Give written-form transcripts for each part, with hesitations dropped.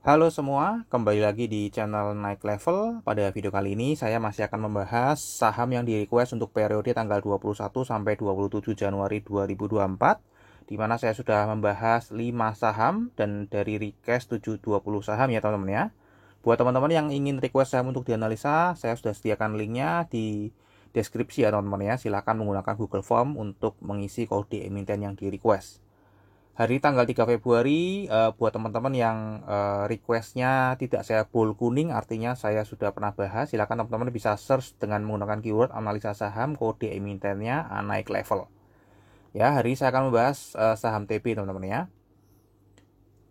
Halo semua, kembali lagi di channel Naik Level. Pada video kali ini saya masih akan membahas saham yang di-request untuk periode tanggal 21 sampai 27 Januari 2024, di mana saya sudah membahas 5 saham dan dari request 20 saham ya teman-teman ya. Buat teman-teman yang ingin request saham untuk dianalisa, saya sudah sediakan linknya di deskripsi ya teman-teman ya. Silahkan menggunakan Google Form untuk mengisi kode emiten yang di-request. Hari tanggal 3 Februari, buat teman-teman yang requestnya tidak saya bold kuning, artinya saya sudah pernah bahas. Silakan teman-teman bisa search dengan menggunakan keyword analisa saham, kode emitennya naik level. Ya, hari ini saya akan membahas saham TB teman-teman ya.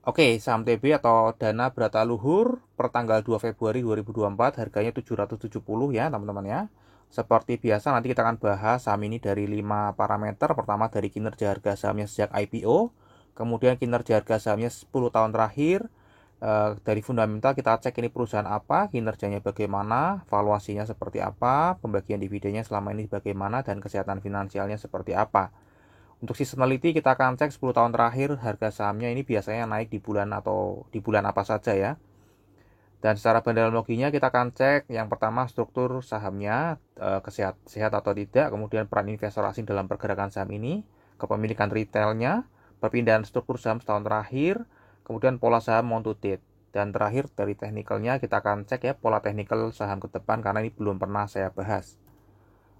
Oke, saham TB atau dana berata luhur per tanggal 2 Februari 2024 harganya 770 ya teman-teman ya. Seperti biasa nanti kita akan bahas saham ini dari 5 parameter. Pertama dari kinerja harga sahamnya sejak IPO, kemudian kinerja harga sahamnya 10 tahun terakhir. Dari fundamental kita cek ini perusahaan apa, kinerjanya bagaimana, valuasinya seperti apa, pembagian dividennya selama ini bagaimana, dan kesehatan finansialnya seperti apa. Untuk seasonality kita akan cek 10 tahun terakhir harga sahamnya ini biasanya naik di bulan atau di bulan apa saja ya. Dan secara bandologinya kita akan cek yang pertama struktur sahamnya, sehat atau tidak, kemudian peran investor asing dalam pergerakan saham ini, kepemilikan retailnya, perpindahan struktur saham setahun terakhir, kemudian pola saham month to date. Dan terakhir dari teknikalnya kita akan cek ya pola teknikal saham ke depan karena ini belum pernah saya bahas.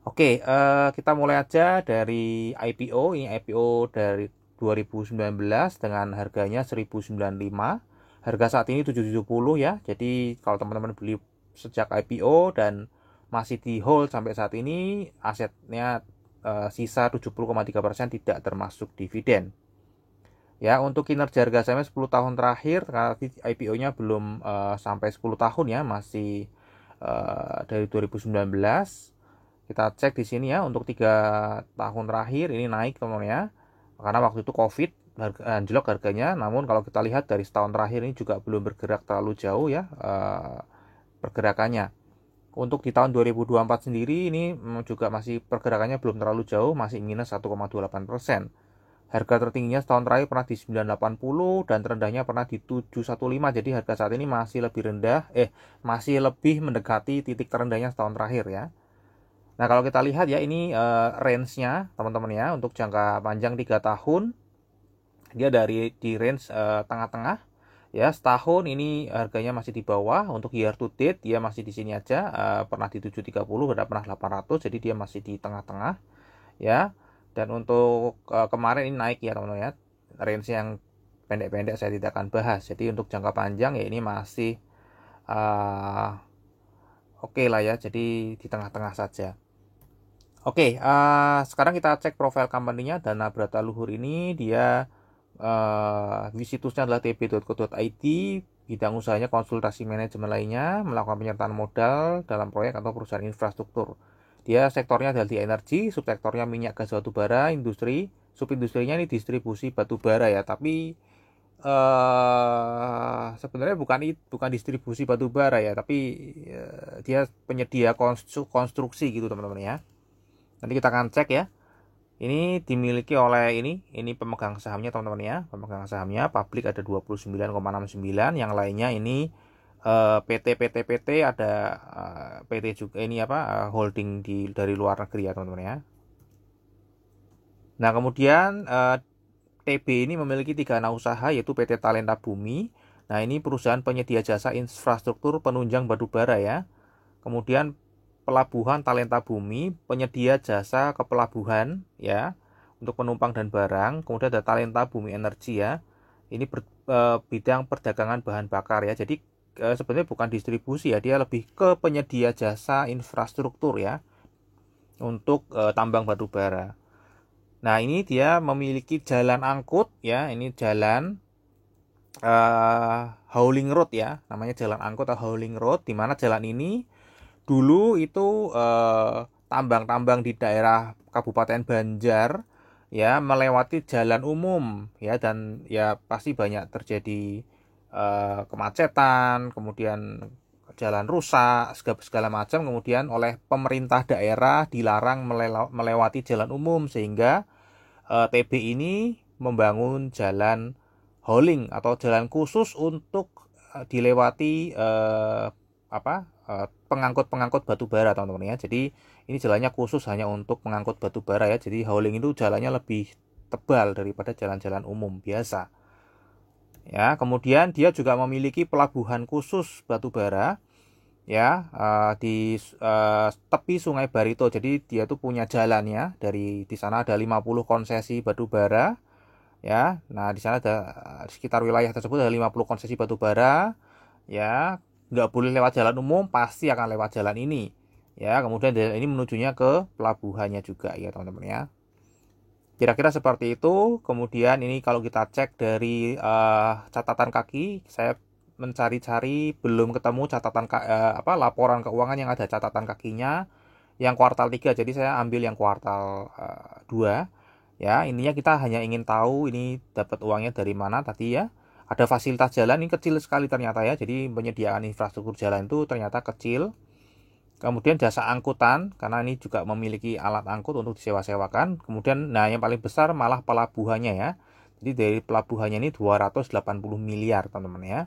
Oke, kita mulai aja dari IPO. Ini IPO dari 2019 dengan harganya 1095. Harga saat ini 770 ya. Jadi kalau teman-teman beli sejak IPO dan masih di hold sampai saat ini, asetnya sisa 70,3% tidak termasuk dividen. Ya, untuk kinerja harga sahamnya 10 tahun terakhir, karena IPO-nya belum sampai 10 tahun ya, masih dari 2019. Kita cek di sini ya, untuk 3 tahun terakhir ini naik teman-teman ya. Karena waktu itu Covid, anjlok harganya. Namun kalau kita lihat dari setahun terakhir ini juga belum bergerak terlalu jauh ya pergerakannya. Untuk di tahun 2024 sendiri ini juga masih pergerakannya belum terlalu jauh, masih minus 1,28%. Harga tertingginya setahun terakhir pernah di 980 dan terendahnya pernah di 715. Jadi harga saat ini masih lebih rendah, masih lebih mendekati titik terendahnya setahun terakhir ya. Nah, kalau kita lihat ya ini range-nya teman-teman ya, untuk jangka panjang 3 tahun dia di range tengah-tengah ya. Setahun ini harganya masih di bawah. Untuk year to date dia masih di sini aja, pernah di 730, pernah 800, jadi dia masih di tengah-tengah ya. Dan untuk kemarin ini naik ya teman-teman ya. Range yang pendek-pendek saya tidak akan bahas. Jadi untuk jangka panjang ya ini masih oke lah ya, jadi di tengah-tengah saja. Oke, sekarang kita cek profil company-nya. Dana Berata Luhur ini dia situsnya adalah tb.co.id. Bidang usahanya konsultasi manajemen lainnya, melakukan penyertaan modal dalam proyek atau perusahaan infrastruktur. Dia sektornya adalah di energi, subsektornya minyak gas batu bara, industri, subindustrinya ini distribusi batu bara ya. Tapi sebenarnya bukan distribusi batu bara ya, tapi dia penyedia konstruksi gitu teman-teman ya. Nanti kita akan cek ya. Ini dimiliki oleh ini pemegang sahamnya teman-teman ya. Pemegang sahamnya publik ada 29,69, yang lainnya ini PT ada PT juga ini holding dari luar negeri ya teman-teman ya. Nah, kemudian TB ini memiliki 3 anak usaha yaitu PT Talenta Bumi. Nah, ini perusahaan penyedia jasa infrastruktur penunjang batu bara ya. Kemudian Pelabuhan Talenta Bumi, penyedia jasa kepelabuhan ya untuk penumpang dan barang. Kemudian ada Talenta Bumi Energi ya. Ini bidang perdagangan bahan bakar ya. Jadi sebenarnya bukan distribusi ya, dia lebih ke penyedia jasa infrastruktur ya untuk tambang batu bara. Nah, ini dia memiliki jalan angkut ya. Ini jalan hauling road ya. Namanya jalan angkut atau hauling road, di mana jalan ini dulu itu tambang-tambang di daerah Kabupaten Banjar ya melewati jalan umum ya, dan ya pasti banyak terjadi kemacetan, kemudian jalan rusak segala macam, kemudian oleh pemerintah daerah dilarang melewati jalan umum, sehingga TB ini membangun jalan hauling atau jalan khusus untuk dilewati pengangkut batu bara, teman-teman ya. Jadi ini jalannya khusus hanya untuk pengangkut batu bara ya. Jadi hauling itu jalannya lebih tebal daripada jalan-jalan umum biasa. Ya, kemudian dia juga memiliki pelabuhan khusus batu bara ya, di tepi Sungai Barito. Jadi dia tuh punya jalannya, di sana ada 50 konsesi batu bara ya. Nah, di sana ada sekitar wilayah tersebut ada 50 konsesi batu bara ya. Nggak boleh lewat jalan umum, pasti akan lewat jalan ini ya. Kemudian ini menujunya ke pelabuhannya juga ya, teman-teman ya. Kira-kira seperti itu. Kemudian ini kalau kita cek dari catatan kaki, saya mencari-cari belum ketemu laporan keuangan yang ada catatan kakinya yang kuartal 3. Jadi saya ambil yang kuartal 2 ya. Ininya kita hanya ingin tahu ini dapat uangnya dari mana tadi ya. Ada fasilitas jalan, ini kecil sekali ternyata ya. Jadi penyediaan infrastruktur jalan itu ternyata kecil. Kemudian jasa angkutan, karena ini juga memiliki alat angkut untuk disewa-sewakan. Kemudian, nah yang paling besar malah pelabuhannya ya. Jadi dari pelabuhannya ini 280 miliar, teman-teman ya.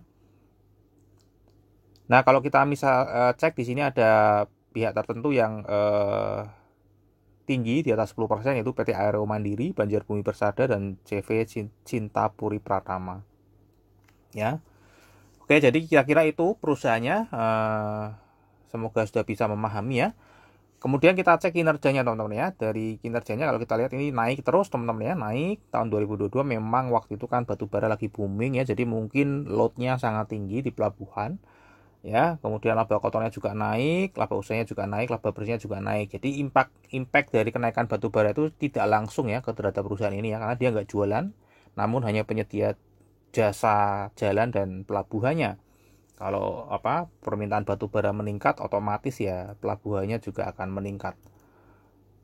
Nah, kalau kita misal cek di sini ada pihak tertentu yang tinggi di atas 10%, yaitu PT Aero Mandiri, Banjarbumi Persada, dan CV Cinta Puri Pratama. Ya. Oke, jadi kira-kira itu perusahaannya. Semoga sudah bisa memahami ya. Kemudian kita cek kinerjanya, teman-teman ya. Dari kinerjanya kalau kita lihat ini naik terus, teman-teman ya. Naik tahun 2022, memang waktu itu kan batubara lagi booming ya. Jadi mungkin loadnya sangat tinggi di pelabuhan ya. Kemudian laba kotornya juga naik, laba usahanya juga naik, laba bersihnya juga naik. Jadi impact dari kenaikan batubara itu tidak langsung ya ke terhadap perusahaan ini ya, karena dia nggak jualan, namun hanya penyedia jasa jalan dan pelabuhannya. Kalau permintaan batu bara meningkat, otomatis ya pelabuhannya juga akan meningkat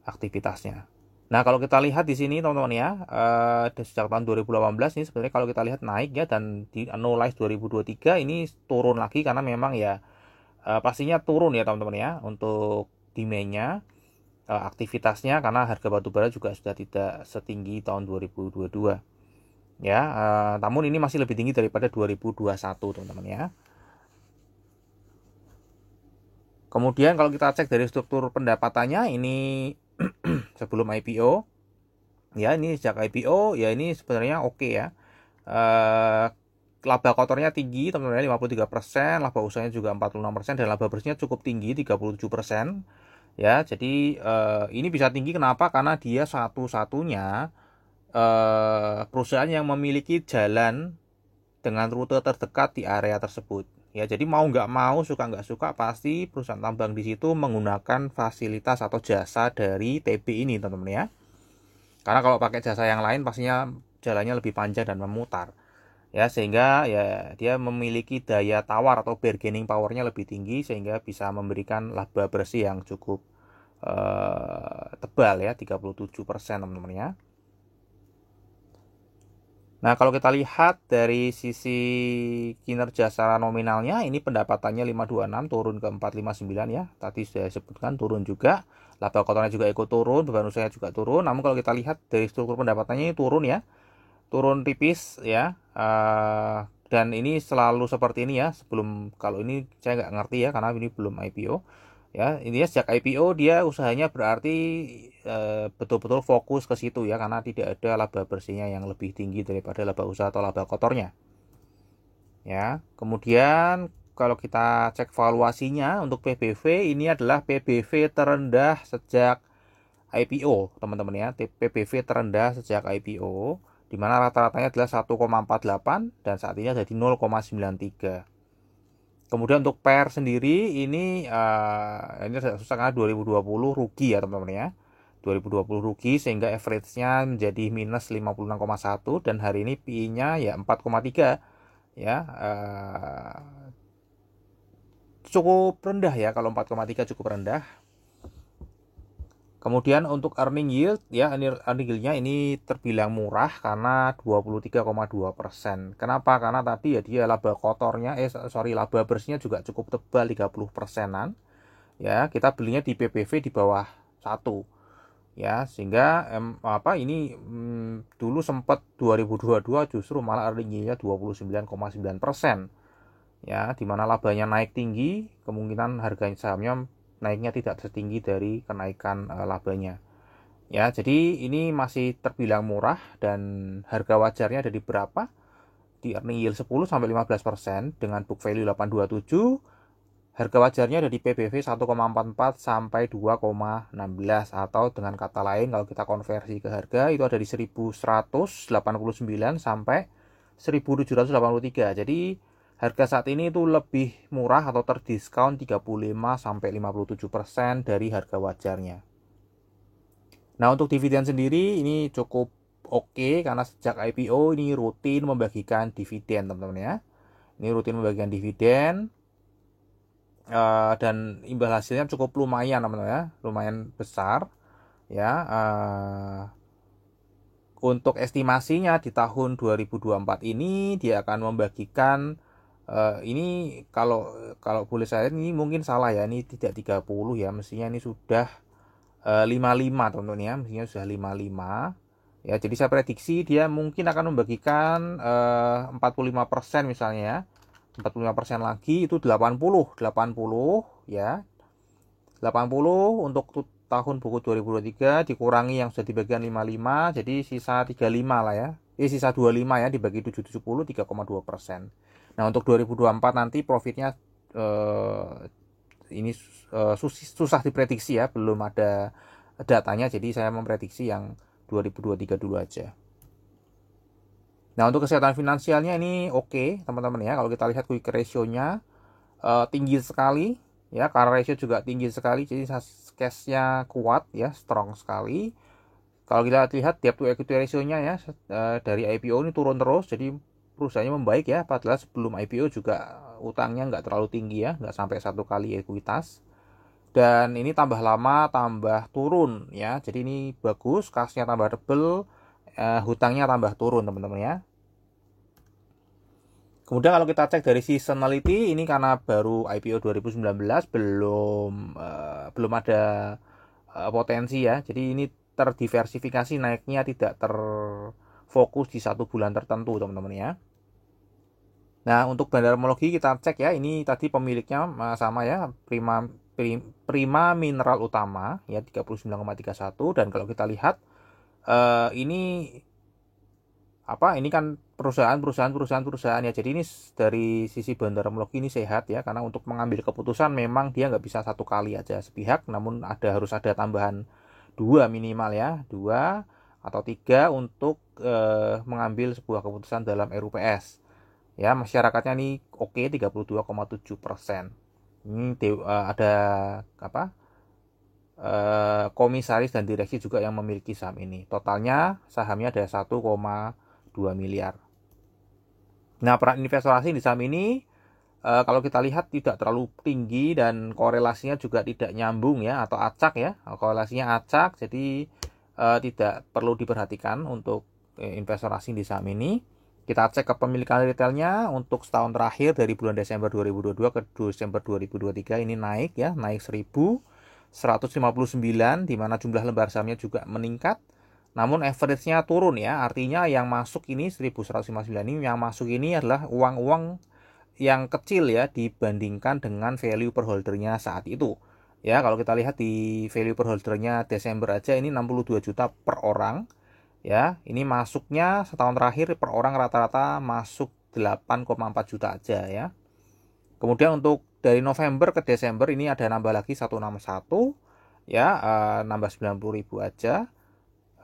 aktivitasnya. Nah, kalau kita lihat di sini, teman-teman ya, sejak tahun 2018 ini sebenarnya kalau kita lihat naik ya, dan di annualize 2023 ini turun lagi karena memang ya pastinya turun ya, teman-teman ya, untuk demand-nya, aktivitasnya, karena harga batu bara juga sudah tidak setinggi tahun 2022 ya. Namun ini masih lebih tinggi daripada 2021, teman-teman ya. Kemudian kalau kita cek dari struktur pendapatannya ini sebelum IPO ya, ini sejak IPO ya, ini sebenarnya oke ya. Laba kotornya tinggi, teman-teman, 53%, laba usahanya juga 46%, dan laba bersihnya cukup tinggi 37% ya. Jadi ini bisa tinggi kenapa? Karena dia satu-satunya perusahaan yang memiliki jalan dengan rute terdekat di area tersebut. Ya, jadi mau nggak mau, suka nggak suka, pasti perusahaan tambang di situ menggunakan fasilitas atau jasa dari TB ini, teman-teman ya. Karena kalau pakai jasa yang lain, pastinya jalannya lebih panjang dan memutar. Ya, sehingga ya dia memiliki daya tawar atau bargaining powernya lebih tinggi, sehingga bisa memberikan laba bersih yang cukup tebal ya, 37%, teman-teman ya. Nah, kalau kita lihat dari sisi kinerja secara nominalnya, ini pendapatannya 526 turun ke 459 ya. Tadi saya sebutkan turun juga. Laba kotornya juga ikut turun, beban usahanya juga turun. Namun kalau kita lihat dari struktur pendapatannya ini turun ya. Turun tipis ya. Dan ini selalu seperti ini ya. Kalau ini saya nggak ngerti ya, karena ini belum IPO. Ya, intinya sejak IPO dia usahanya berarti betul-betul fokus ke situ ya, karena tidak ada laba bersihnya yang lebih tinggi daripada laba usaha atau laba kotornya. Ya, kemudian kalau kita cek valuasinya untuk PBV, ini adalah PBV terendah sejak IPO, teman-teman ya. PBV terendah sejak IPO, di mana rata-ratanya adalah 1,48 dan saat ini ada di 0,93. Kemudian untuk PER sendiri ini susah karena 2020 rugi ya, teman-teman ya. 2020 rugi sehingga average-nya menjadi minus 56,1, dan hari ini PI-nya ya 4,3 ya. Cukup rendah ya, kalau 4,3 cukup rendah. Kemudian untuk earning yield ya, earning yield-nya ini terbilang murah karena 23,2%. Kenapa? Karena tadi ya dia laba kotornya laba bersihnya juga cukup tebal, 30%-an. Ya, kita belinya di PBV di bawah 1. Ya, sehingga ini dulu sempat 2022 justru malah earning yield-nya 29,9%. ya, di mana labanya naik tinggi, kemungkinan harga sahamnya naiknya tidak setinggi dari kenaikan labanya. Ya, jadi ini masih terbilang murah dan harga wajarnya ada di berapa? Di earning yield 10 sampai 15% dengan book value 827. Harga wajarnya ada di PBV 1,44 sampai 2,16, atau dengan kata lain kalau kita konversi ke harga itu ada di 1189 sampai 1783. Jadi harga saat ini itu lebih murah atau terdiskon 35 sampai 57% dari harga wajarnya. Nah, untuk dividen sendiri ini cukup oke karena sejak IPO ini rutin membagikan dividen, teman-teman ya. Ini rutin membagikan dividen dan imbal hasilnya cukup lumayan, teman-teman ya, lumayan besar ya. Untuk estimasinya di tahun 2024 ini dia akan membagikan ini kalau boleh saya ini mungkin salah ya, ini tidak 30 ya, mestinya ini sudah 55 teman-teman ya, mestinya sudah 55 ya. Jadi saya prediksi dia mungkin akan membagikan 45% misalnya ya, 45% lagi itu 80 ya, 80 untuk tahun buku 2023 dikurangi yang sudah dibagikan 55, jadi sisa 35 lah ya, sisa 25 ya, dibagi 770 3,2%. Nah, untuk 2024 nanti profitnya ini susah diprediksi ya, belum ada datanya, jadi saya memprediksi yang 2023 dulu aja. Nah, untuk kesehatan finansialnya ini oke, teman-teman ya. Kalau kita lihat quick ratio-nya tinggi sekali ya, current ratio juga tinggi sekali, jadi cash-nya kuat ya, strong sekali. Kalau kita lihat debt to equity ratio-nya ya, dari IPO ini turun terus, jadi perusahaannya membaik ya, padahal sebelum IPO juga utangnya nggak terlalu tinggi ya, nggak sampai 1 kali ekuitas. Dan ini tambah lama tambah turun ya, jadi ini bagus, kasnya tambah tebel, hutangnya tambah turun, teman-teman ya. Kemudian kalau kita cek dari seasonality, ini karena baru IPO 2019, belum ada potensi ya, jadi ini terdiversifikasi naiknya, tidak terfokus di satu bulan tertentu, teman-teman ya. Nah, untuk bandarmologi kita cek ya, ini tadi pemiliknya sama ya, Prima Mineral Utama ya, 39,31. Dan kalau kita lihat ini ini kan perusahaan ya, jadi ini dari sisi bandarmologi ini sehat ya, karena untuk mengambil keputusan memang dia nggak bisa satu kali aja sepihak, namun harus ada tambahan 2 minimal ya, 2 atau 3 untuk mengambil sebuah keputusan dalam RUPS ya. Masyarakatnya ini oke, 32,7%. Ini ada komisaris dan direksi juga yang memiliki saham ini. Totalnya sahamnya ada 1,2 miliar. Nah, peran investor asing di saham ini kalau kita lihat tidak terlalu tinggi dan korelasinya juga tidak nyambung ya, atau acak ya. Korelasinya acak, jadi tidak perlu diperhatikan untuk investor asing di saham ini. Kita cek kepemilikan retailnya untuk setahun terakhir dari bulan Desember 2022 ke Desember 2023 ini naik ya, naik 1.159, di mana jumlah lembar sahamnya juga meningkat. Namun average-nya turun ya, artinya yang masuk ini 1.159 ini, yang masuk ini adalah uang-uang yang kecil ya dibandingkan dengan value per holdernya saat itu. Ya, kalau kita lihat di value per holdernya Desember aja ini 62 juta per orang. Ya, ini masuknya setahun terakhir per orang rata-rata masuk 8,4 juta aja ya. Kemudian untuk dari November ke Desember ini ada nambah lagi 161 ya, nambah 90.000 aja.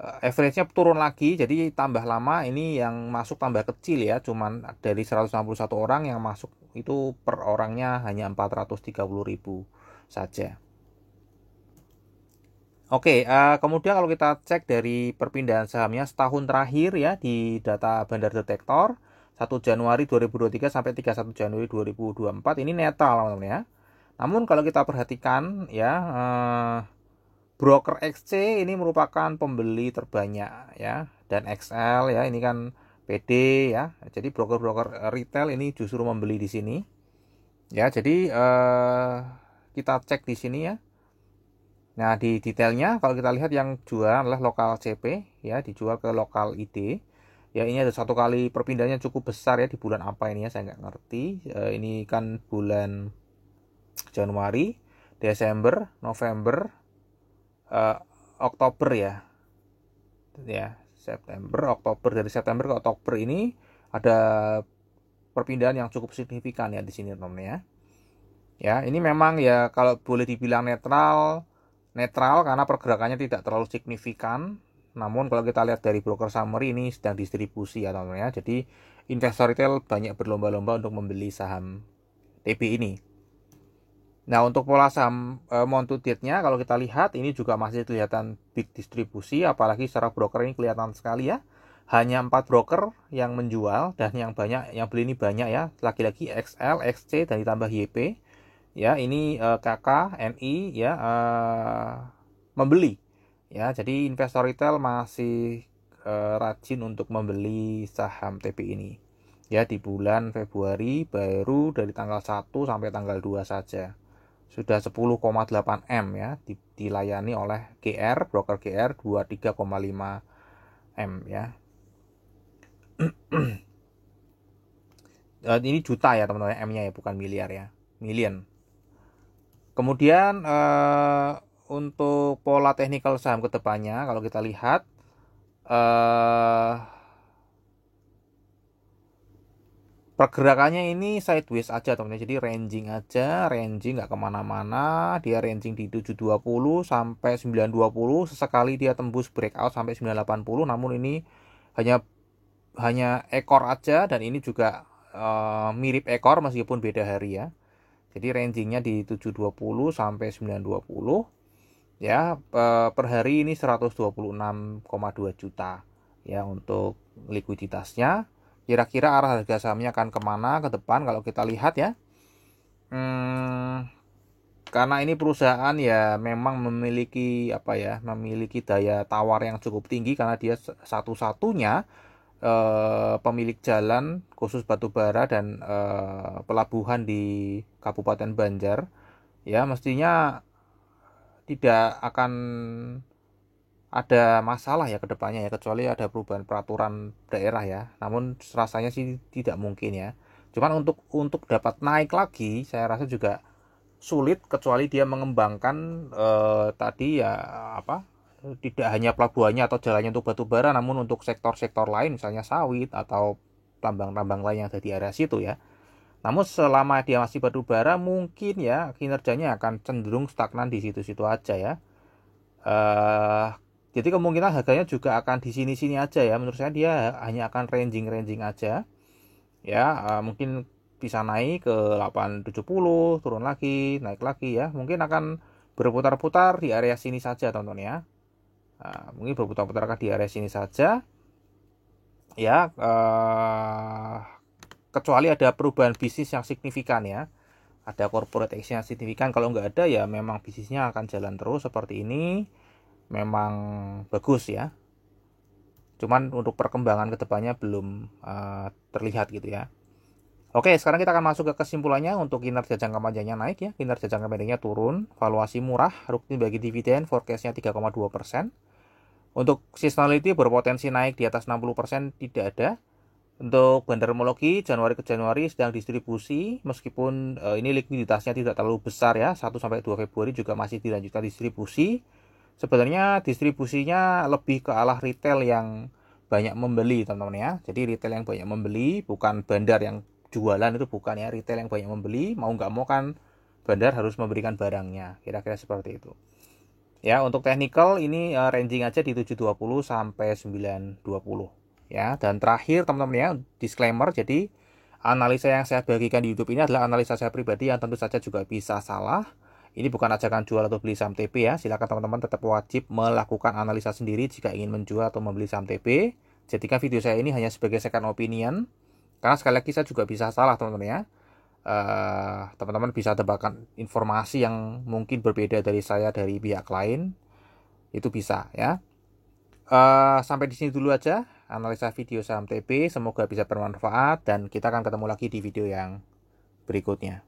Average-nya turun lagi, jadi tambah lama ini yang masuk tambah kecil ya, cuman dari 161 orang yang masuk itu per orangnya hanya 430.000 saja. Oke, kemudian kalau kita cek dari perpindahan sahamnya setahun terakhir ya di data Bandar Detektor 1 Januari 2023 sampai 31 Januari 2024 ini netral, teman-teman ya. Namun kalau kita perhatikan ya, broker XC ini merupakan pembeli terbanyak ya, dan XL ya ini kan PD ya. Jadi broker-broker retail ini justru membeli di sini. Ya, jadi kita cek di sini ya. Nah, di detailnya kalau kita lihat yang jual adalah lokal CP ya, dijual ke lokal ID. Ya, ini ada satu kali perpindahannya cukup besar ya, di bulan apa ini ya, saya nggak ngerti. Ini kan bulan Januari, Desember, November, eh, Oktober ya. Ya, September, Oktober, dari September ke Oktober ini ada perpindahan yang cukup signifikan ya di sini teman-teman ya. Ya, ini memang ya kalau boleh dibilang netral, netral karena pergerakannya tidak terlalu signifikan. Namun kalau kita lihat dari broker summary ini sedang distribusi ya teman-teman ya. Jadi investor retail banyak berlomba-lomba untuk membeli saham TB ini. Nah, untuk pola saham month to date-nya kalau kita lihat ini juga masih kelihatan big distribusi, apalagi secara broker ini kelihatan sekali ya. Hanya 4 broker yang menjual dan yang beli ini banyak ya. Lagi-lagi XL, XC dan ditambah YP. Ya, ini KK, NI ya membeli. Ya, jadi investor retail masih rajin untuk membeli saham TP ini. Ya, di bulan Februari baru dari tanggal 1 sampai tanggal 2 saja. Sudah 10,8 M ya dilayani oleh GR, broker GR 23,5 M ya. Ini juta ya teman-teman, M-nya ya, bukan miliar ya, million. Kemudian untuk pola teknikal saham kedepannya kalau kita lihat pergerakannya ini sideways aja teman-teman, jadi ranging aja, ranging nggak kemana-mana, dia ranging di 720 sampai 920, sesekali dia tembus breakout sampai 980, namun ini hanya ekor aja, dan ini juga mirip ekor meskipun beda hari ya. Jadi rangingnya di 720 sampai 920 ya. Per hari ini 126,2 juta ya untuk likuiditasnya. Kira-kira arah harga sahamnya akan kemana ke depan kalau kita lihat ya. Karena ini perusahaan ya memang memiliki memiliki daya tawar yang cukup tinggi karena dia satu-satunya pemilik jalan khusus batubara dan pelabuhan di Kabupaten Banjar. Ya, mestinya tidak akan ada masalah ya kedepannya ya, kecuali ada perubahan peraturan daerah ya. Namun rasanya sih tidak mungkin ya. Cuman untuk dapat naik lagi saya rasa juga sulit, kecuali dia mengembangkan tadi ya tidak hanya pelabuhannya atau jalannya untuk batu bara, namun untuk sektor-sektor lain misalnya sawit atau tambang-tambang lain yang ada di area situ ya. Namun selama dia masih batu bara mungkin ya kinerjanya akan cenderung stagnan di situ-situ aja ya. Jadi kemungkinan harganya juga akan di sini-sini aja ya. Menurut saya dia hanya akan ranging aja. Ya, mungkin bisa naik ke 870, turun lagi, naik lagi ya. Mungkin akan berputar-putar di area sini saja teman-teman ya. Mungkin berputar-putar di area sini saja. Ya, kecuali ada perubahan bisnis yang signifikan ya. Ada corporate action yang signifikan. Kalau nggak ada ya memang bisnisnya akan jalan terus seperti ini. Memang bagus ya. Cuman untuk perkembangan kedepannya belum terlihat gitu ya. Oke, sekarang kita akan masuk ke kesimpulannya. Untuk kinerja jangka panjangnya naik ya, kinerja jangka pendeknya turun, valuasi murah, rutin bagi dividen, forecastnya 3,2%. Untuk seasonality berpotensi naik di atas 60% tidak ada. Untuk bandarmologi Januari ke Januari sedang distribusi, meskipun ini likuiditasnya tidak terlalu besar ya, 1 sampai 2 Februari juga masih dilanjutkan distribusi. Sebenarnya distribusinya lebih ke arah retail yang banyak membeli teman-teman ya. Jadi retail yang banyak membeli, bukan bandar yang jualan, itu bukan ya. Retail yang banyak membeli, mau nggak mau kan bandar harus memberikan barangnya, kira-kira seperti itu ya. Untuk technical ini ranging aja di 720 sampai 920 ya. Dan terakhir teman-teman ya, disclaimer, jadi analisa yang saya bagikan di YouTube ini adalah analisa saya pribadi yang tentu saja juga bisa salah. Ini bukan ajakan jual atau beli saham TP ya. Silakan teman-teman tetap wajib melakukan analisa sendiri jika ingin menjual atau membeli saham TP. Jadikan video saya ini hanya sebagai second opinion, karena sekali lagi saya juga bisa salah teman-teman ya. Teman-teman bisa dapatkan informasi yang mungkin berbeda dari saya dari pihak lain, itu bisa ya. Sampai di sini dulu aja analisa video saham TP. Semoga bisa bermanfaat dan kita akan ketemu lagi di video yang berikutnya.